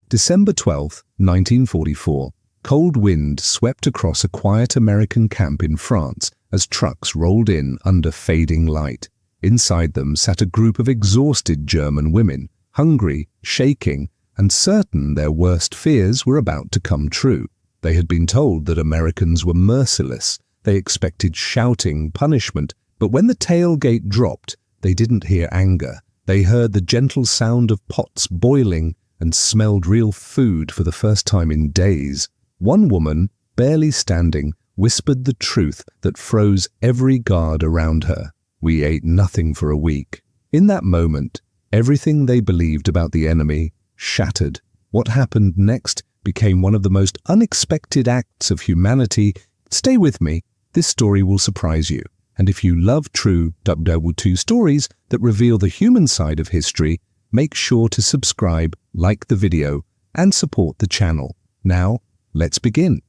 December 12, 1944. Cold wind swept across a quiet American camp in France as trucks rolled in under fading light. Inside them sat a group of exhausted German women, hungry, shaking, and certain their worst fears were about to come true. They had been told that Americans were merciless. They expected shouting, punishment, but when the tailgate dropped, they didn't hear anger. They heard the gentle sound of pots boiling and smelled real food for the first time in days. One woman, barely standing, whispered the truth that froze every guard around her. "We ate nothing for a week." In that moment, everything they believed about the enemy shattered. What happened next became one of the most unexpected acts of humanity. Stay with me, this story will surprise you. And if you love true WWII stories that reveal the human side of history, make sure to subscribe, like the video, and support the channel. Now, let's begin.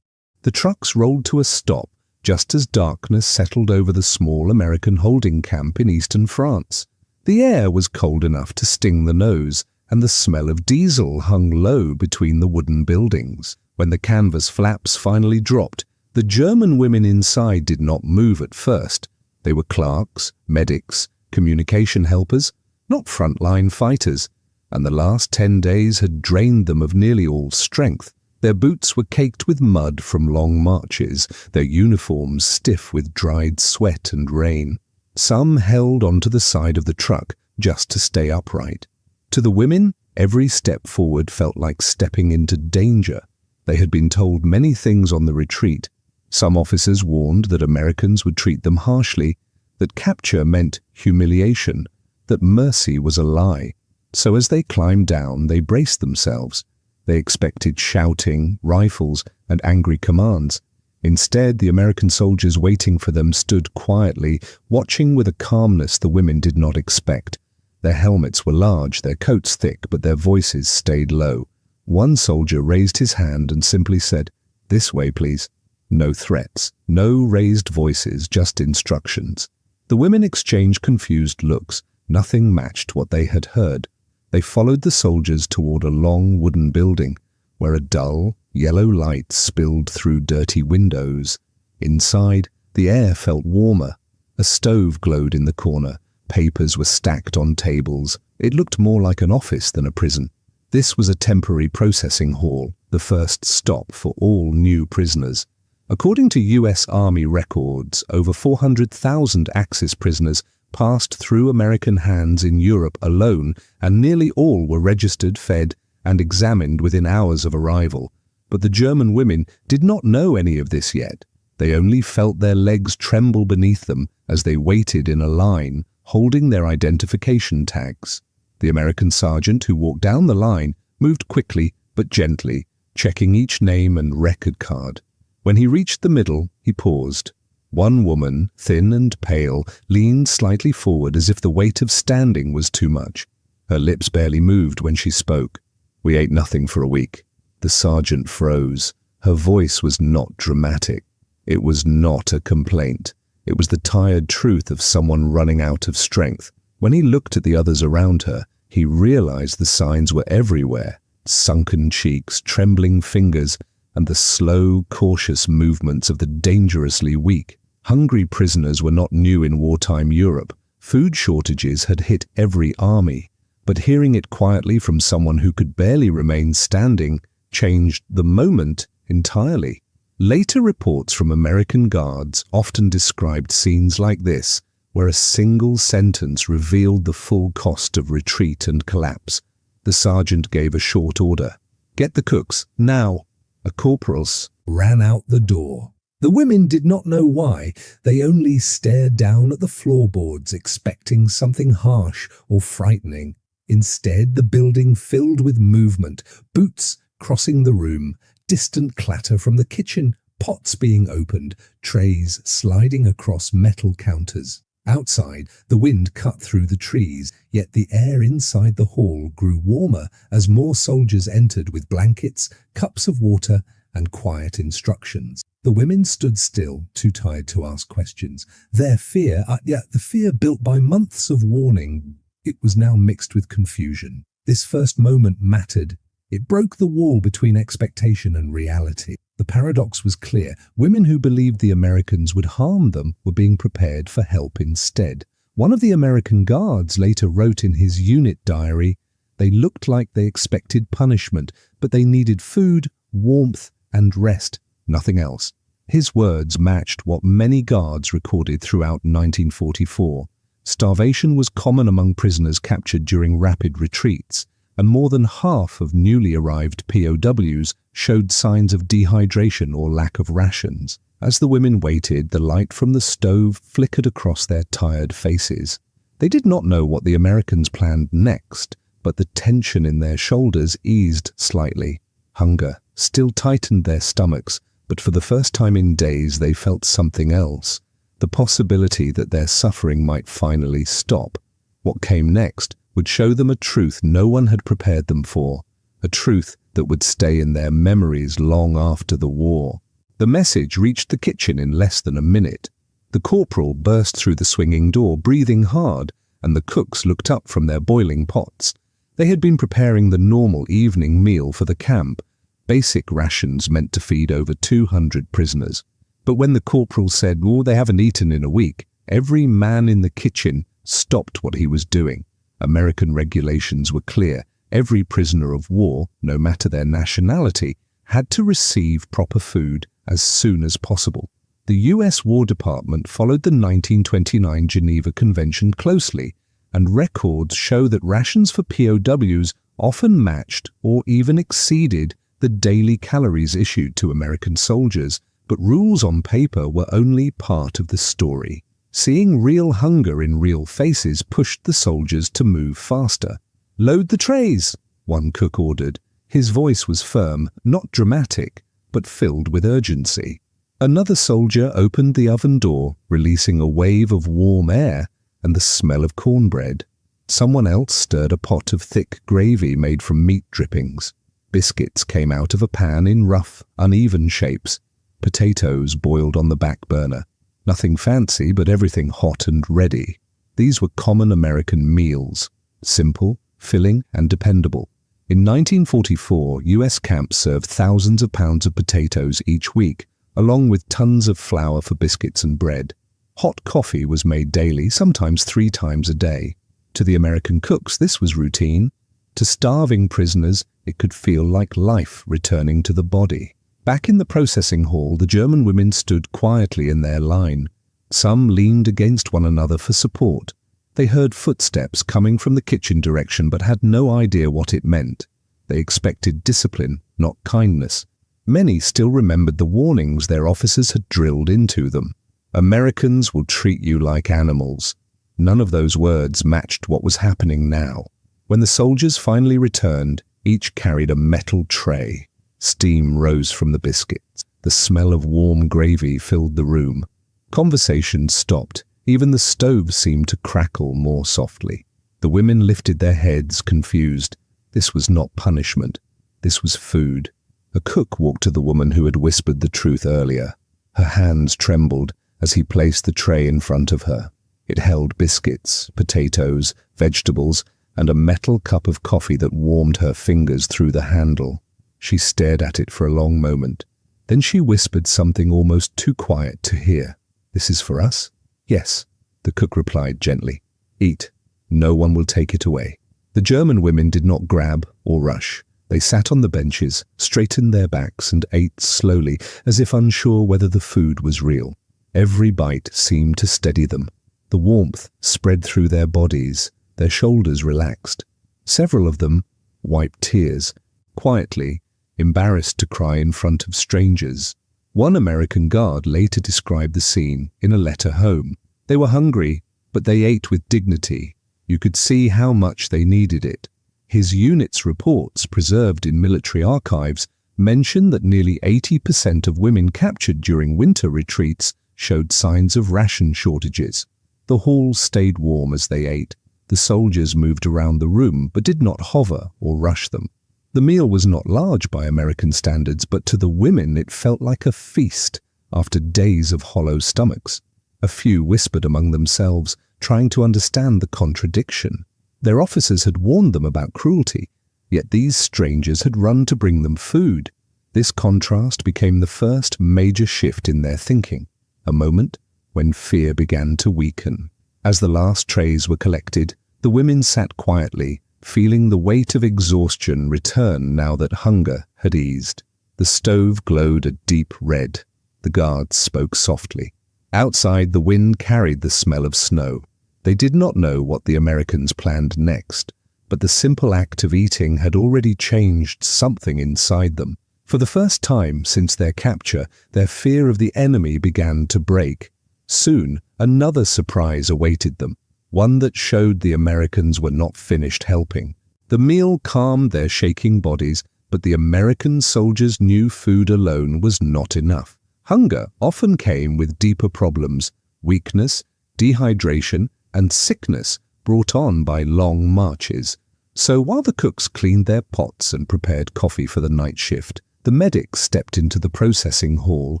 The trucks rolled to a stop just as darkness settled over the small American holding camp in eastern France. The air was cold enough to sting the nose, and the smell of diesel hung low between the wooden buildings. When the canvas flaps finally dropped, the German women inside did not move at first. They were clerks, medics, communication helpers, not frontline fighters, and the last 10 days had drained them of nearly all strength. Their boots were caked with mud from long marches, their uniforms stiff with dried sweat and rain. Some held onto the side of the truck just to stay upright. To the women, every step forward felt like stepping into danger. They had been told many things on the retreat. Some officers warned that Americans would treat them harshly, that capture meant humiliation, that mercy was a lie. So as they climbed down, they braced themselves. They expected shouting, rifles, and angry commands. Instead, the American soldiers waiting for them stood quietly, watching with a calmness the women did not expect. Their helmets were large, their coats thick, but their voices stayed low. One soldier raised his hand and simply said, "This way, please." No threats, no raised voices, just instructions. The women exchanged confused looks. Nothing matched what they had heard. They followed the soldiers toward a long wooden building, where a dull, yellow light spilled through dirty windows. Inside, the air felt warmer. A stove glowed in the corner. Papers were stacked on tables. It looked more like an office than a prison. This was a temporary processing hall, the first stop for all new prisoners. According to U.S. Army records, over 400,000 Axis prisoners passed through American hands in Europe alone, and nearly all were registered, fed, and examined within hours of arrival. But the German women did not know any of this yet. They only felt their legs tremble beneath them as they waited in a line, holding their identification tags. The American sergeant who walked down the line moved quickly but gently, checking each name and record card. When he reached the middle, he paused. One woman, thin and pale, leaned slightly forward as if the weight of standing was too much. Her lips barely moved when she spoke. "We ate nothing for a week." The sergeant froze. Her voice was not dramatic. It was not a complaint. It was the tired truth of someone running out of strength. When he looked at the others around her, he realized the signs were everywhere. Sunken cheeks, trembling fingers, and the slow, cautious movements of the dangerously weak. Hungry prisoners were not new in wartime Europe. Food shortages had hit every army. But hearing it quietly from someone who could barely remain standing changed the moment entirely. Later reports from American guards often described scenes like this, where a single sentence revealed the full cost of retreat and collapse. The sergeant gave a short order. "Get the cooks, now." A corporal ran out the door. The women did not know why. They only stared down at the floorboards, expecting something harsh or frightening. Instead, the building filled with movement, boots crossing the room, distant clatter from the kitchen, pots being opened, trays sliding across metal counters. Outside, the wind cut through the trees, yet the air inside the hall grew warmer as more soldiers entered with blankets, cups of water, and quiet instructions. The women stood still, too tired to ask questions. Their fear, the fear built by months of warning, it was now mixed with confusion. This first moment mattered. It broke the wall between expectation and reality. The paradox was clear. Women who believed the Americans would harm them were being prepared for help instead. One of the American guards later wrote in his unit diary, "They looked like they expected punishment, but they needed food, warmth, and rest, nothing else." His words matched what many guards recorded throughout 1944. Starvation was common among prisoners captured during rapid retreats, and more than half of newly arrived POWs showed signs of dehydration or lack of rations. As the women waited, the light from the stove flickered across their tired faces. They did not know what the Americans planned next, but the tension in their shoulders eased slightly. Hunger still tightened their stomachs, but for the first time in days they felt something else. The possibility that their suffering might finally stop. What came next would show them a truth no one had prepared them for, a truth that would stay in their memories long after the war. The message reached the kitchen in less than a minute. The corporal burst through the swinging door, breathing hard, and the cooks looked up from their boiling pots. They had been preparing the normal evening meal for the camp, basic rations meant to feed over 200 prisoners. But when the corporal said, "Oh, they haven't eaten in a week," every man in the kitchen stopped what he was doing. American regulations were clear. Every prisoner of war, no matter their nationality, had to receive proper food as soon as possible. The U.S. War Department followed the 1929 Geneva Convention closely, and records show that rations for POWs often matched or even exceeded the daily calories issued to American soldiers, but rules on paper were only part of the story. Seeing real hunger in real faces pushed the soldiers to move faster. "Load the trays," one cook ordered. His voice was firm, not dramatic, but filled with urgency. Another soldier opened the oven door, releasing a wave of warm air and the smell of cornbread. Someone else stirred a pot of thick gravy made from meat drippings. Biscuits came out of a pan in rough, uneven shapes. Potatoes boiled on the back burner. Nothing fancy, but everything hot and ready. These were common American meals, simple, filling, and dependable. In 1944, U.S. camps served thousands of pounds of potatoes each week, along with tons of flour for biscuits and bread. Hot coffee was made daily, sometimes 3 times a day. To the American cooks, this was routine. To starving prisoners, it could feel like life returning to the body. Back in the processing hall, the German women stood quietly in their line. Some leaned against one another for support. They heard footsteps coming from the kitchen direction but had no idea what it meant. They expected discipline, not kindness. Many still remembered the warnings their officers had drilled into them. "Americans will treat you like animals." None of those words matched what was happening now. When the soldiers finally returned, each carried a metal tray. Steam rose from the biscuits. The smell of warm gravy filled the room. Conversation stopped. Even the stove seemed to crackle more softly. The women lifted their heads, confused. This was not punishment. This was food. A cook walked to the woman who had whispered the truth earlier. Her hands trembled as he placed the tray in front of her. It held biscuits, potatoes, vegetables, and a metal cup of coffee that warmed her fingers through the handle. She stared at it for a long moment. Then she whispered something almost too quiet to hear. "This is for us?" "Yes," the cook replied gently. "Eat. No one will take it away." The German women did not grab or rush. They sat on the benches, straightened their backs, and ate slowly, as if unsure whether the food was real. Every bite seemed to steady them. The warmth spread through their bodies. Their shoulders relaxed. Several of them wiped tears, quietly, embarrassed to cry in front of strangers. One American guard later described the scene in a letter home. They were hungry, but they ate with dignity. You could see how much they needed it. His unit's reports, preserved in military archives, mention that nearly 80% of women captured during winter retreats showed signs of ration shortages. The hall stayed warm as they ate. The soldiers moved around the room, but did not hover or rush them. The meal was not large by American standards, but to the women it felt like a feast after days of hollow stomachs. A few whispered among themselves, trying to understand the contradiction. Their officers had warned them about cruelty. Yet these strangers had run to bring them food. This contrast became the first major shift in their thinking, a moment when fear began to weaken. As the last trays were collected, the women sat quietly, feeling the weight of exhaustion return now that hunger had eased. The stove glowed a deep red. The guards spoke softly. Outside, the wind carried the smell of snow. They did not know what the Americans planned next, but the simple act of eating had already changed something inside them. For the first time since their capture, their fear of the enemy began to break. Soon, another surprise awaited them, one that showed the Americans were not finished helping. The meal calmed their shaking bodies, but the American soldiers knew food alone was not enough. Hunger often came with deeper problems: weakness, dehydration, and sickness brought on by long marches. So while the cooks cleaned their pots and prepared coffee for the night shift, the medics stepped into the processing hall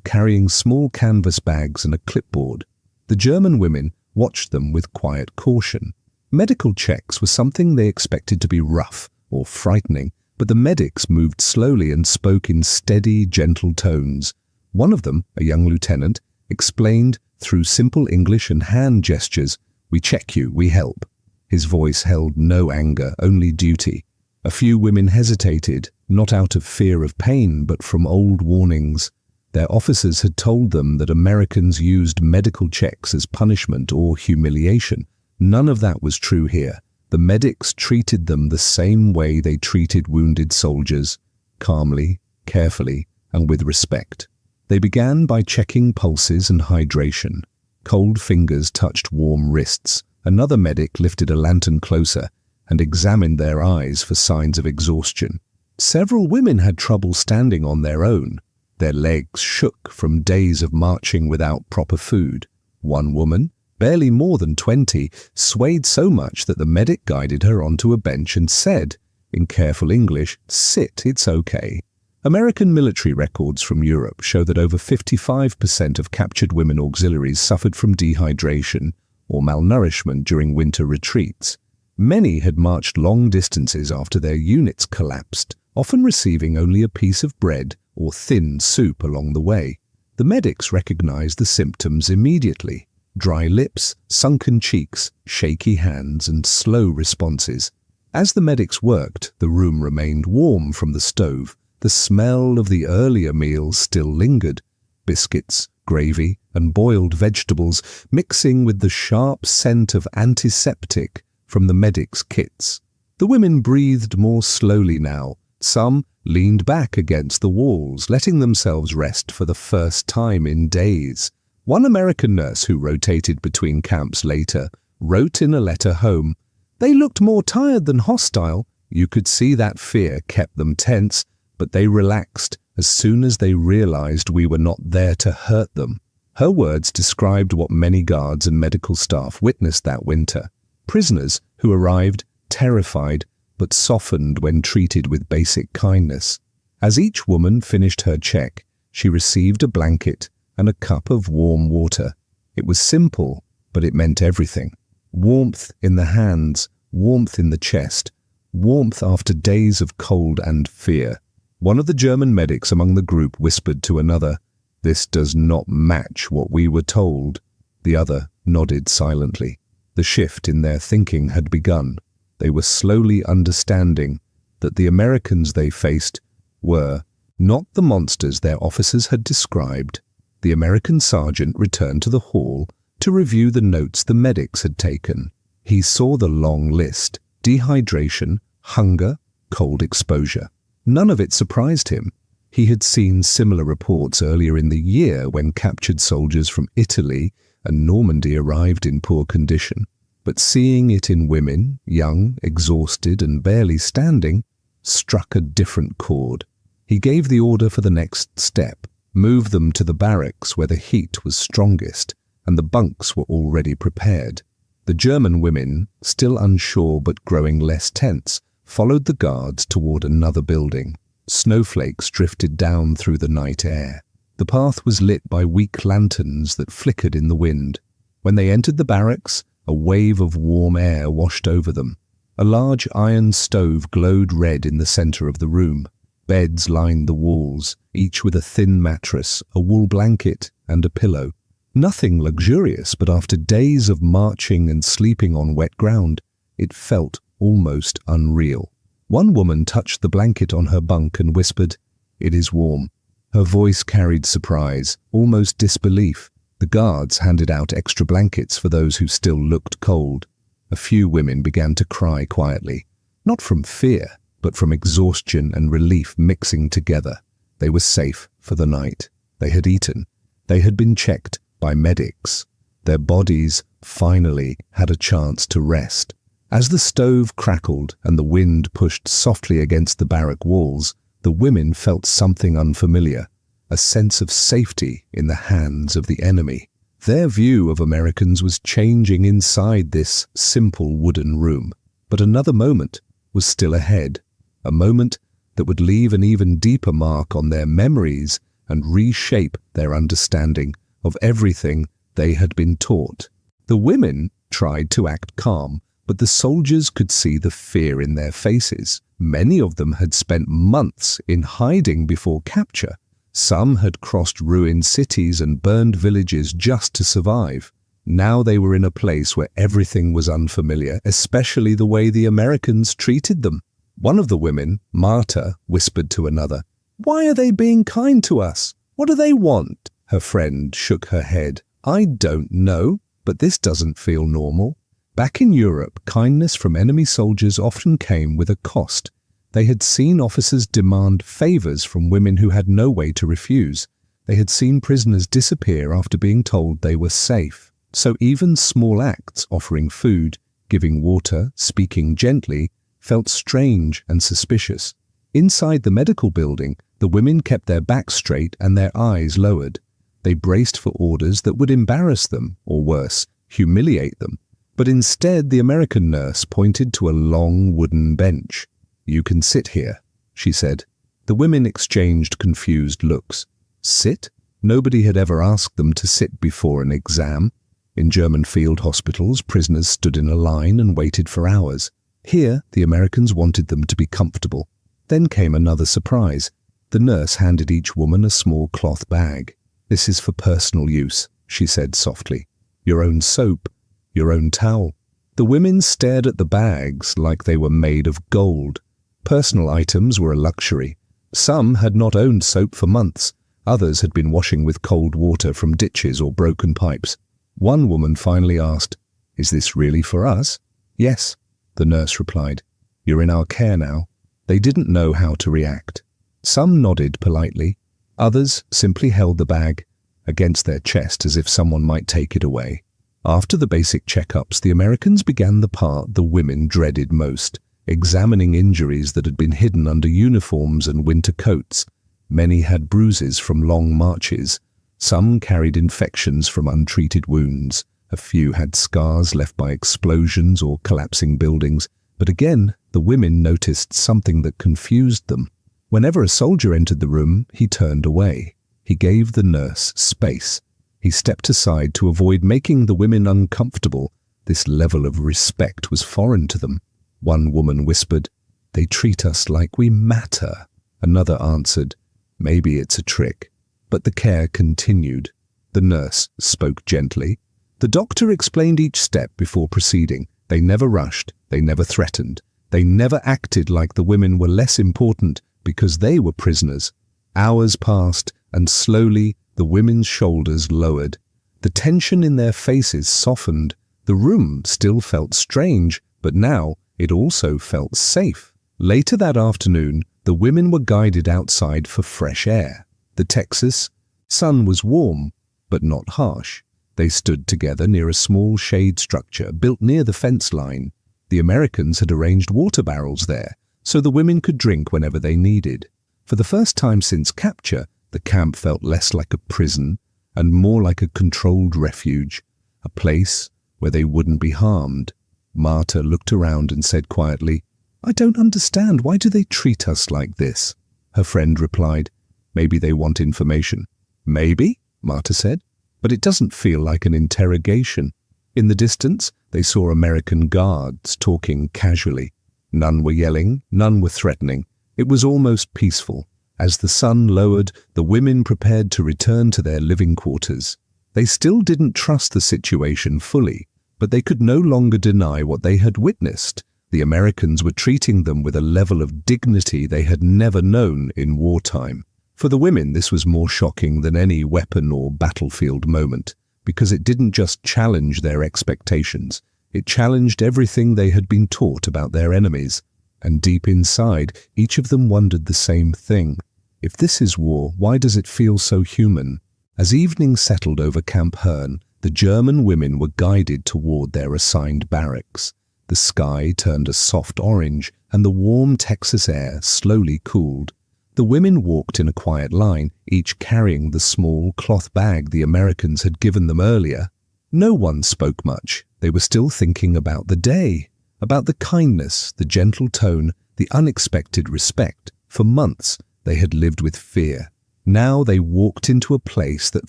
carrying small canvas bags and a clipboard. The German women watched them with quiet caution. Medical checks were something they expected to be rough or frightening, but the medics moved slowly and spoke in steady, gentle tones. One of them, a young lieutenant, explained through simple English and hand gestures, "We check you, we help." His voice held no anger, only duty. A few women hesitated, not out of fear of pain, but from old warnings. Their officers had told them that Americans used medical checks as punishment or humiliation. None of that was true here. The medics treated them the same way they treated wounded soldiers, calmly, carefully, and with respect. They began by checking pulses and hydration. Cold fingers touched warm wrists. Another medic lifted a lantern closer and examined their eyes for signs of exhaustion. Several women had trouble standing on their own. Their legs shook from days of marching without proper food. One woman, barely more than 20, swayed so much that the medic guided her onto a bench and said, in careful English, "Sit, it's okay." American military records from Europe show that over 55% of captured women auxiliaries suffered from dehydration or malnourishment during winter retreats. Many had marched long distances after their units collapsed, often receiving only a piece of bread or thin soup along the way. The medics recognized the symptoms immediately: dry lips, sunken cheeks, shaky hands, and slow responses. As the medics worked, the room remained warm from the stove. The smell of the earlier meals still lingered: biscuits, gravy, and boiled vegetables, mixing with the sharp scent of antiseptic from the medics' kits. The women breathed more slowly now. Some leaned back against the walls, letting themselves rest for the first time in days. One American nurse who rotated between camps later wrote in a letter home, "They looked more tired than hostile. You could see that fear kept them tense, but they relaxed as soon as they realized we were not there to hurt them." Her words described what many guards and medical staff witnessed that winter. Prisoners who arrived terrified but softened when treated with basic kindness. As each woman finished her check, she received a blanket and a cup of warm water. It was simple, but it meant everything. Warmth in the hands, warmth in the chest, warmth after days of cold and fear. One of the German medics among the group whispered to another, "This does not match what we were told." The other nodded silently. The shift in their thinking had begun. They were slowly understanding that the Americans they faced were not the monsters their officers had described. The American sergeant returned to the hall to review the notes the medics had taken. He saw the long list: dehydration, hunger, cold exposure. None of it surprised him. He had seen similar reports earlier in the year when captured soldiers from Italy and Normandy arrived in poor condition. But seeing it in women, young, exhausted, and barely standing, struck a different chord. He gave the order for the next step: move them to the barracks where the heat was strongest and the bunks were already prepared. The German women, still unsure but growing less tense, followed the guards toward another building. Snowflakes drifted down through the night air. The path was lit by weak lanterns that flickered in the wind. When they entered the barracks, a wave of warm air washed over them. A large iron stove glowed red in the center of the room. Beds lined the walls, each with a thin mattress, a wool blanket, and a pillow. Nothing luxurious, but after days of marching and sleeping on wet ground, it felt almost unreal. One woman touched the blanket on her bunk and whispered, "It is warm." Her voice carried surprise, almost disbelief. The guards handed out extra blankets for those who still looked cold. A few women began to cry quietly, not from fear, but from exhaustion and relief mixing together. They were safe for the night. They had eaten. They had been checked by medics. Their bodies finally had a chance to rest. As the stove crackled and the wind pushed softly against the barrack walls, the women felt something unfamiliar, a sense of safety in the hands of the enemy. Their view of Americans was changing inside this simple wooden room. But another moment was still ahead, a moment that would leave an even deeper mark on their memories and reshape their understanding of everything they had been taught. The women tried to act calm, but the soldiers could see the fear in their faces. Many of them had spent months in hiding before capture. Some had crossed ruined cities and burned villages just to survive. Now they were in a place where everything was unfamiliar, especially the way the Americans treated them. One of the women, Marta, whispered to another, "Why are they being kind to us? What do they want?" Her friend shook her head. "I don't know, but this doesn't feel normal." Back in Europe, kindness from enemy soldiers often came with a cost. They had seen officers demand favors from women who had no way to refuse. They had seen prisoners disappear after being told they were safe. So even small acts, offering food, giving water, speaking gently, felt strange and suspicious. Inside the medical building, the women kept their backs straight and their eyes lowered. They braced for orders that would embarrass them, or worse, humiliate them. But instead, the American nurse pointed to a long wooden bench. "You can sit here," she said. The women exchanged confused looks. Sit? Nobody had ever asked them to sit before an exam. In German field hospitals, prisoners stood in a line and waited for hours. Here, the Americans wanted them to be comfortable. Then came another surprise. The nurse handed each woman a small cloth bag. "This is for personal use," she said softly. "Your own soap, your own towel." The women stared at the bags like they were made of gold. Personal items were a luxury. Some had not owned soap for months. Others had been washing with cold water from ditches or broken pipes. One woman finally asked, "Is this really for us?" "Yes," the nurse replied. "You're in our care now." They didn't know how to react. Some nodded politely. Others simply held the bag against their chest as if someone might take it away. After the basic checkups, the Americans began the part the women dreaded most, examining injuries that had been hidden under uniforms and winter coats. Many had bruises from long marches. Some carried infections from untreated wounds. A few had scars left by explosions or collapsing buildings. But again, the women noticed something that confused them. Whenever a soldier entered the room, he turned away. He gave the nurse space. He stepped aside to avoid making the women uncomfortable. This level of respect was foreign to them. One woman whispered, "They treat us like we matter." Another answered, "Maybe it's a trick." But the care continued. The nurse spoke gently. The doctor explained each step before proceeding. They never rushed. They never threatened. They never acted like the women were less important because they were prisoners. Hours passed, and slowly the women's shoulders lowered. The tension in their faces softened. The room still felt strange, but now it also felt safe. Later that afternoon, the women were guided outside for fresh air. The Texas sun was warm, but not harsh. They stood together near a small shade structure built near the fence line. The Americans had arranged water barrels there, so the women could drink whenever they needed. For the first time since capture, the camp felt less like a prison and more like a controlled refuge, a place where they wouldn't be harmed. Marta looked around and said quietly, "I don't understand. Why do they treat us like this?" Her friend replied, "Maybe they want information." "Maybe," Marta said, "but it doesn't feel like an interrogation." In the distance, they saw American guards talking casually. None were yelling, none were threatening. It was almost peaceful. As the sun lowered, the women prepared to return to their living quarters. They still didn't trust the situation fully, but they could no longer deny what they had witnessed. The Americans were treating them with a level of dignity they had never known in wartime. For the women, this was more shocking than any weapon or battlefield moment, because it didn't just challenge their expectations. It challenged everything they had been taught about their enemies. And deep inside, each of them wondered the same thing. If this is war, why does it feel so human? As evening settled over Camp Hearn, the German women were guided toward their assigned barracks. The sky turned a soft orange, and the warm Texas air slowly cooled. The women walked in a quiet line, each carrying the small cloth bag the Americans had given them earlier. No one spoke much. They were still thinking about the day, about the kindness, the gentle tone, the unexpected respect. For months, they had lived with fear. Now they walked into a place that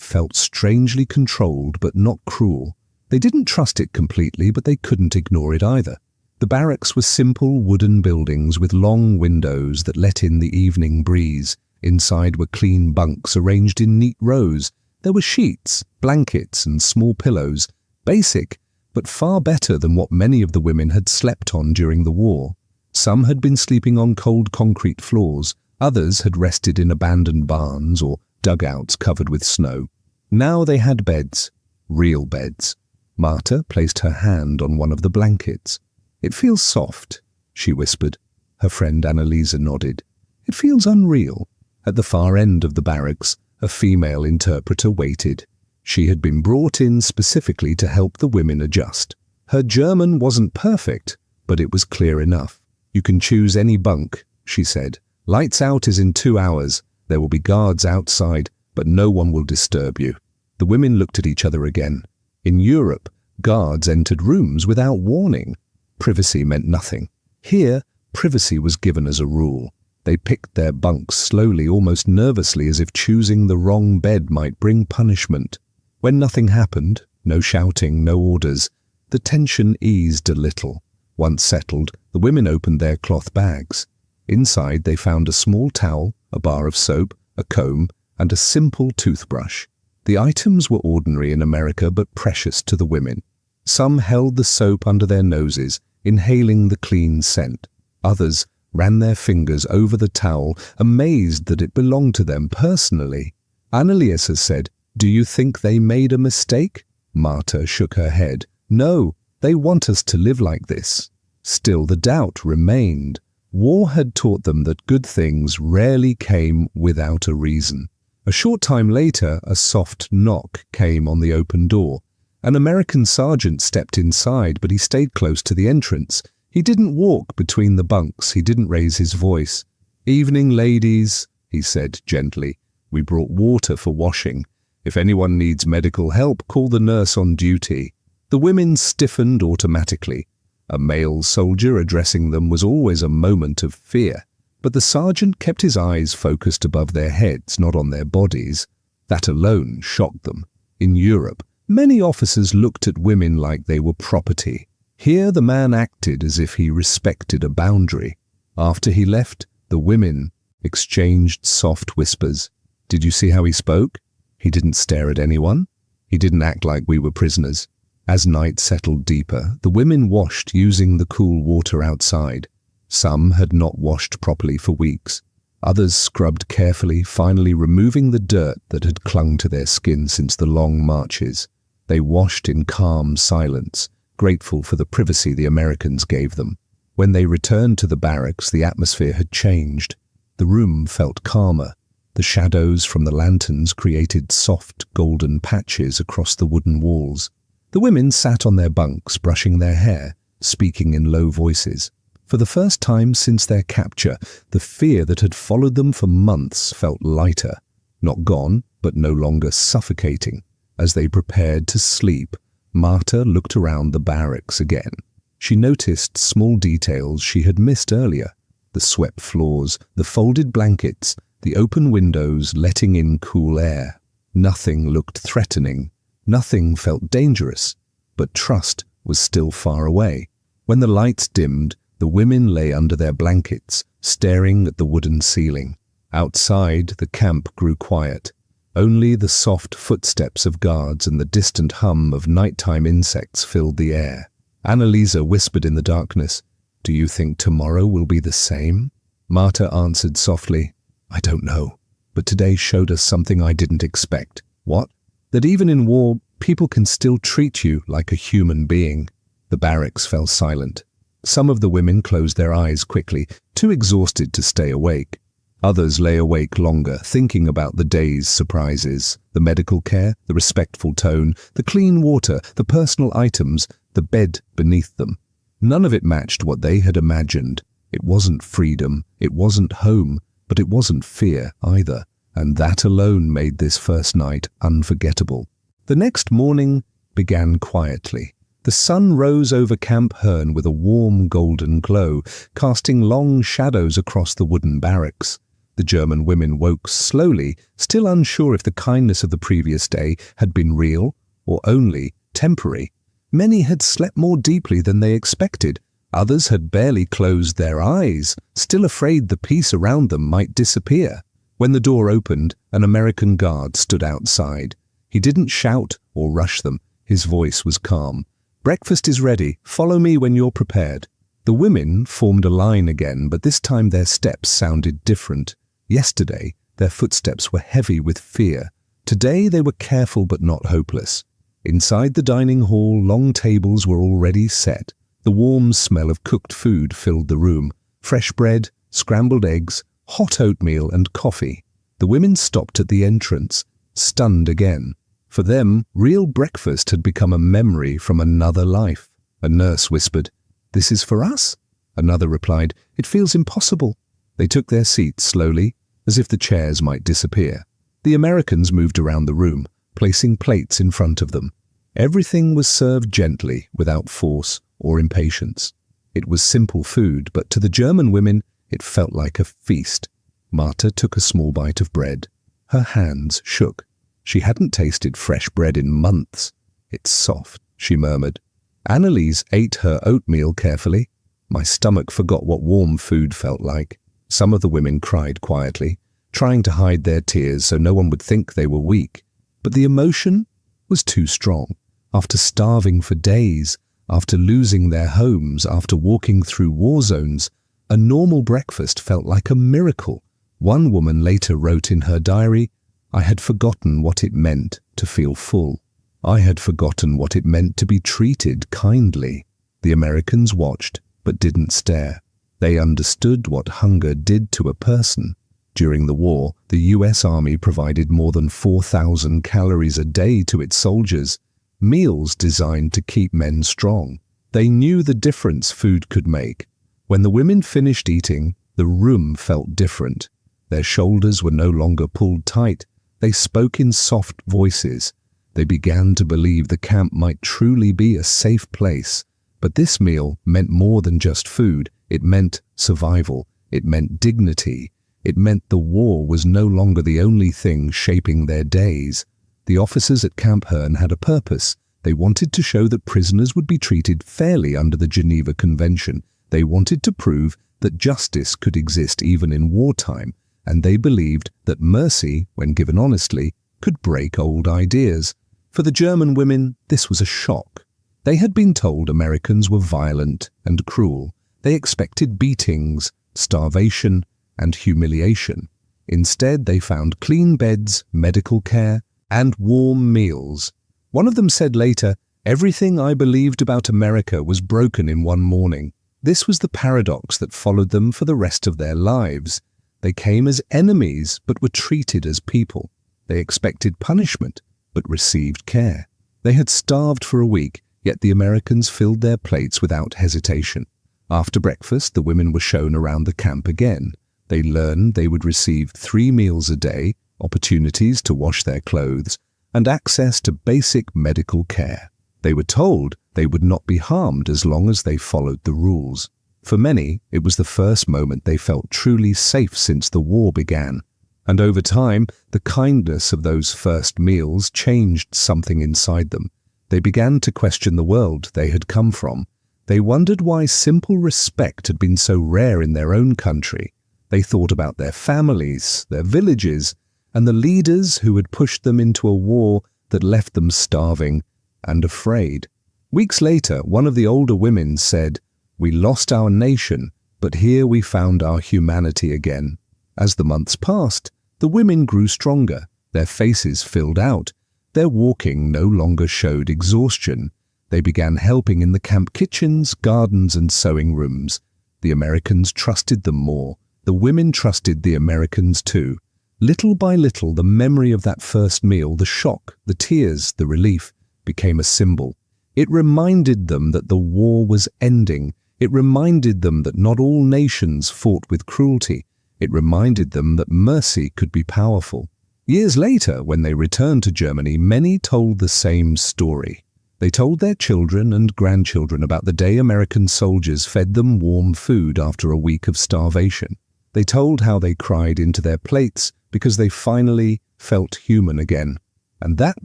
felt strangely controlled but not cruel. They didn't trust it completely, but they couldn't ignore it either. The barracks were simple wooden buildings with long windows that let in the evening breeze. Inside were clean bunks arranged in neat rows. There were sheets, blankets, and small pillows. Basic, but far better than what many of the women had slept on during the war. Some had been sleeping on cold concrete floors. Others had rested in abandoned barns or dugouts covered with snow. Now they had beds, real beds. Marta placed her hand on one of the blankets. "It feels soft," she whispered. Her friend Annalisa nodded. "It feels unreal." At the far end of the barracks, a female interpreter waited. She had been brought in specifically to help the women adjust. Her German wasn't perfect, but it was clear enough. "You can choose any bunk," she said. "Lights out is in 2 hours. There will be guards outside, but no one will disturb you." The women looked at each other again. In Europe, guards entered rooms without warning. Privacy meant nothing. Here, privacy was given as a rule. They picked their bunks slowly, almost nervously, as if choosing the wrong bed might bring punishment. When nothing happened, no shouting, no orders, the tension eased a little. Once settled, the women opened their cloth bags. Inside, they found a small towel, a bar of soap, a comb, and a simple toothbrush. The items were ordinary in America, but precious to the women. Some held the soap under their noses, inhaling the clean scent. Others ran their fingers over the towel, amazed that it belonged to them personally. Annalisa said, "Do you think they made a mistake?" Marta shook her head. "No, they want us to live like this." Still, the doubt remained. War had taught them that good things rarely came without a reason. A short time later, a soft knock came on the open door. An American sergeant stepped inside, but he stayed close to the entrance. He didn't walk between the bunks. He didn't raise his voice. "Evening, ladies," he said gently. "We brought water for washing. If anyone needs medical help, call the nurse on duty." The women stiffened automatically. A male soldier addressing them was always a moment of fear. But the sergeant kept his eyes focused above their heads, not on their bodies. That alone shocked them. In Europe, many officers looked at women like they were property. Here the man acted as if he respected a boundary. After he left, the women exchanged soft whispers. "Did you see how he spoke? He didn't stare at anyone. He didn't act like we were prisoners." As night settled deeper, the women washed using the cool water outside. Some had not washed properly for weeks. Others scrubbed carefully, finally removing the dirt that had clung to their skin since the long marches. They washed in calm silence, grateful for the privacy the Americans gave them. When they returned to the barracks, the atmosphere had changed. The room felt calmer. The shadows from the lanterns created soft, golden patches across the wooden walls. The women sat on their bunks, brushing their hair, speaking in low voices. For the first time since their capture, the fear that had followed them for months felt lighter. Not gone, but no longer suffocating. As they prepared to sleep, Marta looked around the barracks again. She noticed small details she had missed earlier. The swept floors, the folded blankets, the open windows letting in cool air. Nothing looked threatening. Nothing felt dangerous. but trust was still far away. When the lights dimmed, the women lay under their blankets, staring at the wooden ceiling. Outside, the camp grew quiet. Only the soft footsteps of guards and the distant hum of nighttime insects filled the air. Annalisa whispered in the darkness, "Do you think tomorrow will be the same?" Marta answered softly, "I don't know, but today showed us something I didn't expect." "What?" "That even in war, people can still treat you like a human being." The barracks fell silent. Some of the women closed their eyes quickly, too exhausted to stay awake. Others lay awake longer, thinking about the day's surprises, the medical care, the respectful tone, the clean water, the personal items, the bed beneath them. None of it matched what they had imagined. It wasn't freedom, it wasn't home, but it wasn't fear either, and that alone made this first night unforgettable. The next morning began quietly. The sun rose over Camp Hearn with a warm golden glow, casting long shadows across the wooden barracks. The German women woke slowly, still unsure if the kindness of the previous day had been real or only temporary. Many had slept more deeply than they expected. Others had barely closed their eyes, still afraid the peace around them might disappear. When the door opened, an American guard stood outside. He didn't shout or rush them. His voice was calm. "Breakfast is ready. Follow me when you're prepared." The women formed a line again, but this time their steps sounded different. Yesterday, their footsteps were heavy with fear. Today they were careful but not hopeless. Inside the dining hall, long tables were already set. The warm smell of cooked food filled the room. Fresh bread, scrambled eggs, hot oatmeal and coffee. The women stopped at the entrance, stunned again. For them, real breakfast had become a memory from another life. A nurse whispered, "This is for us?" Another replied, "It feels impossible." They took their seats slowly, as if the chairs might disappear. The Americans moved around the room, placing plates in front of them. Everything was served gently, without force or impatience. It was simple food, but to the German women, it felt like a feast. Marta took a small bite of bread. Her hands shook. She hadn't tasted fresh bread in months. "It's soft," she murmured. Annalise ate her oatmeal carefully. My stomach forgot what warm food felt like. Some of the women cried quietly, trying to hide their tears so no one would think they were weak. But the emotion was too strong. After starving for days, after losing their homes, after walking through war zones, a normal breakfast felt like a miracle. One woman later wrote in her diary, "I had forgotten what it meant to feel full. I had forgotten what it meant to be treated kindly." The Americans watched, but didn't stare. They understood what hunger did to a person. During the war, the US Army provided more than 4,000 calories a day to its soldiers, meals designed to keep men strong. They knew the difference food could make. When the women finished eating, the room felt different. Their shoulders were no longer pulled tight. They spoke in soft voices. They began to believe the camp might truly be a safe place. But this meal meant more than just food. It meant survival. It meant dignity. It meant the war was no longer the only thing shaping their days. The officers at Camp Hearn had a purpose. They wanted to show that prisoners would be treated fairly under the Geneva Convention. They wanted to prove that justice could exist even in wartime, and they believed that mercy, when given honestly, could break old ideas. For the German women, this was a shock. They had been told Americans were violent and cruel. They expected beatings, starvation, and humiliation. Instead, they found clean beds, medical care, and warm meals. One of them said later, "Everything I believed about America was broken in one morning." This was the paradox that followed them for the rest of their lives. They came as enemies, but were treated as people. They expected punishment, but received care. They had starved for a week, yet the Americans filled their plates without hesitation. After breakfast, the women were shown around the camp again. They learned they would receive 3 meals a day, opportunities to wash their clothes, and access to basic medical care. They were told they would not be harmed as long as they followed the rules. For many, it was the first moment they felt truly safe since the war began. And over time, the kindness of those first meals changed something inside them. They began to question the world they had come from. They wondered why simple respect had been so rare in their own country. They thought about their families, their villages, and the leaders who had pushed them into a war that left them starving and afraid. Weeks later, one of the older women said, "We lost our nation, but here we found our humanity again." As the months passed, the women grew stronger. Their faces filled out. Their walking no longer showed exhaustion. They began helping in the camp kitchens, gardens, and sewing rooms. The Americans trusted them more. The women trusted the Americans too. Little by little, the memory of that first meal, the shock, the tears, the relief, became a symbol. It reminded them that the war was ending. It reminded them that not all nations fought with cruelty. It reminded them that mercy could be powerful. Years later, when they returned to Germany, many told the same story. They told their children and grandchildren about the day American soldiers fed them warm food after a week of starvation. They told how they cried into their plates because they finally felt human again. And that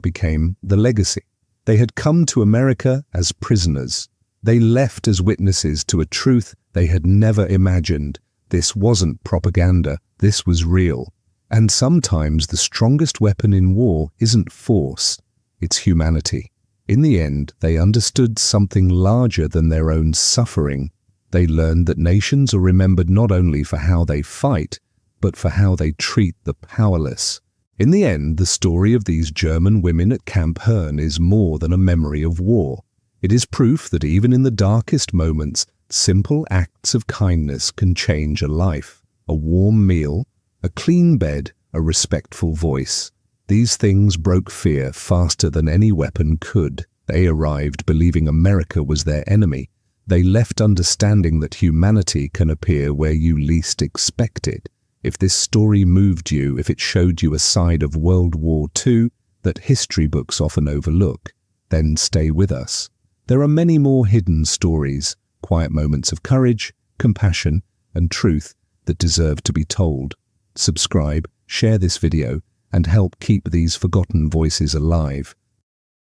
became the legacy. They had come to America as prisoners. They left as witnesses to a truth they had never imagined. This wasn't propaganda, this was real. And sometimes the strongest weapon in war isn't force, it's humanity. In the end, they understood something larger than their own suffering. They learned that nations are remembered not only for how they fight, but for how they treat the powerless. In the end, the story of these German women at Camp Herne is more than a memory of war. It is proof that even in the darkest moments, simple acts of kindness can change a life. A warm meal, a clean bed, a respectful voice. These things broke fear faster than any weapon could. They arrived believing America was their enemy. They left understanding that humanity can appear where you least expect it. If this story moved you, if it showed you a side of World War II that history books often overlook, then stay with us. There are many more hidden stories, quiet moments of courage, compassion, and truth that deserve to be told. Subscribe, share this video, and help keep these forgotten voices alive.